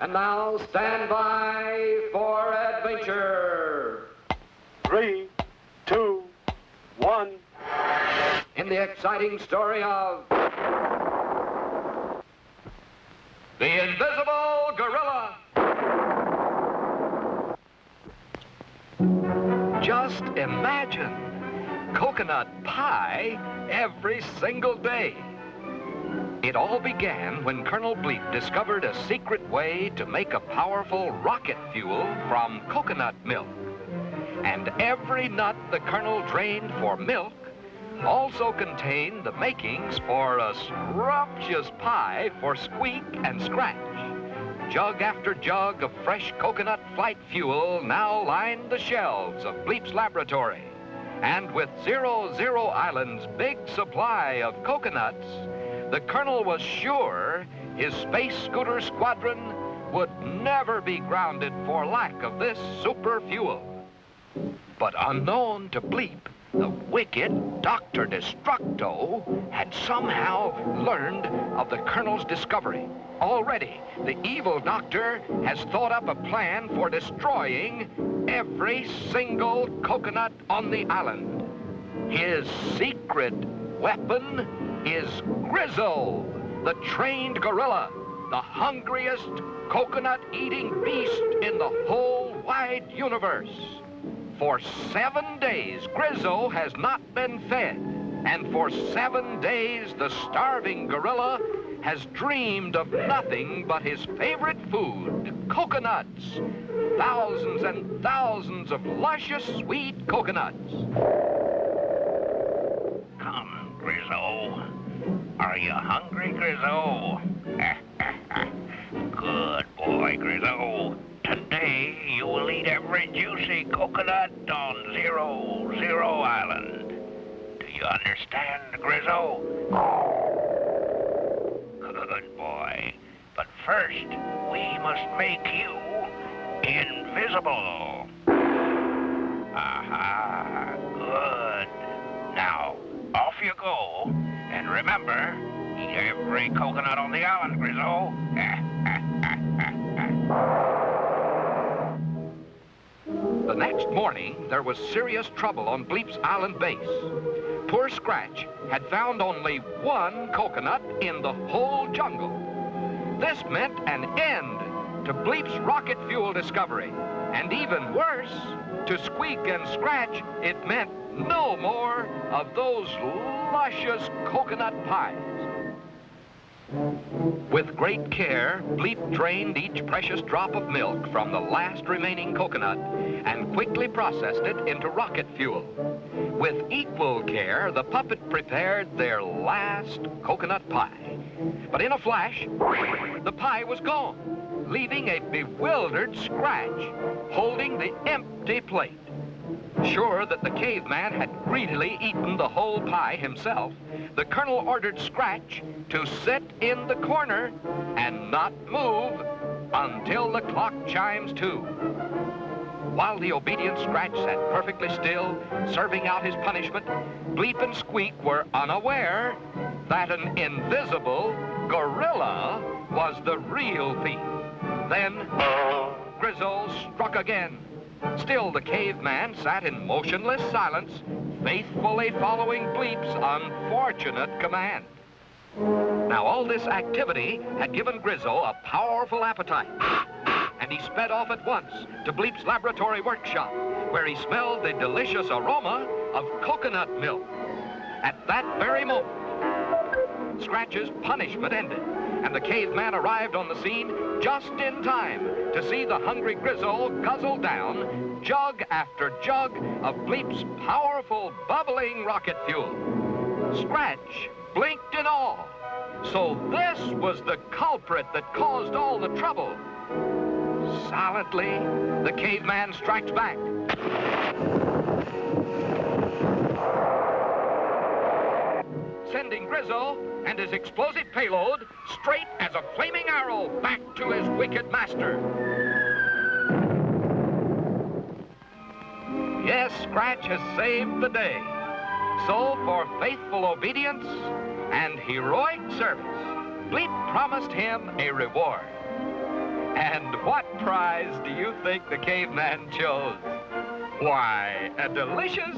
And now stand by for adventure. 3, 2, 1. In the exciting story of the Invisible Gorilla. Just imagine coconut pie every single day. It all began when Colonel Bleep discovered a secret way to make a powerful rocket fuel from coconut milk. And every nut the Colonel drained for milk also contained the makings for a scrumptious pie for Squeak and Scratch. Jug after jug of fresh coconut flight fuel now lined the shelves of Bleep's laboratory. And with Zero Island's big supply of coconuts, the Colonel was sure his space scooter squadron would never be grounded for lack of this super fuel. But unknown to Bleep, the wicked Dr. Destructo had somehow learned of the Colonel's discovery. Already, the evil doctor has thought up a plan for destroying every single coconut on the island. His secret weapon is Grizzo, the trained gorilla, the hungriest coconut-eating beast in the whole wide universe. For 7 days, Grizzo has not been fed, and for 7 days, the starving gorilla has dreamed of nothing but his favorite food, coconuts. Thousands and thousands of luscious, sweet coconuts. Come, Grizzo. Are you hungry, Grizzo? Good boy, Grizzo. Today you will eat every juicy coconut on Zero Island. Do you understand, Grizzo? Good boy. But first, we must make you invisible. Aha, good. Now, off you go. And remember, eat every coconut on the island, Grizzo. The next morning, there was serious trouble on Bleep's island base. Poor Scratch had found only one coconut in the whole jungle. This meant an end to Bleep's rocket fuel discovery. And even worse, to Squeak and Scratch, it meant no more of those luscious coconut pies. With great care, Bleep drained each precious drop of milk from the last remaining coconut and quickly processed it into rocket fuel. With equal care, the puppet prepared their last coconut pie. But in a flash, the pie was gone, leaving a bewildered Scratch holding the empty plate. Sure that the caveman had greedily eaten the whole pie himself, the Colonel ordered Scratch to sit in the corner and not move until the clock chimes 2. While the obedient Scratch sat perfectly still, serving out his punishment, Bleep and Squeak were unaware that an invisible gorilla was the real thief. Then Grizzo struck again. Still, the caveman sat in motionless silence, faithfully following Bleep's unfortunate command. Now, all this activity had given Grizzo a powerful appetite, and he sped off at once to Bleep's laboratory workshop, where he smelled the delicious aroma of coconut milk. At that very moment, Scratch's punishment ended, and the caveman arrived on the scene just in time to see the hungry Grizzo guzzle down jug after jug of Bleep's powerful, bubbling rocket fuel. Scratch blinked in awe. So this was the culprit that caused all the trouble. Silently, the caveman strikes back. Sending Grizzo and his explosive payload straight as a flaming arrow back to his wicked master. Yes, Scratch has saved the day. So, for faithful obedience and heroic service, Bleep promised him a reward. And And what prize do you think the caveman chose? Why, a delicious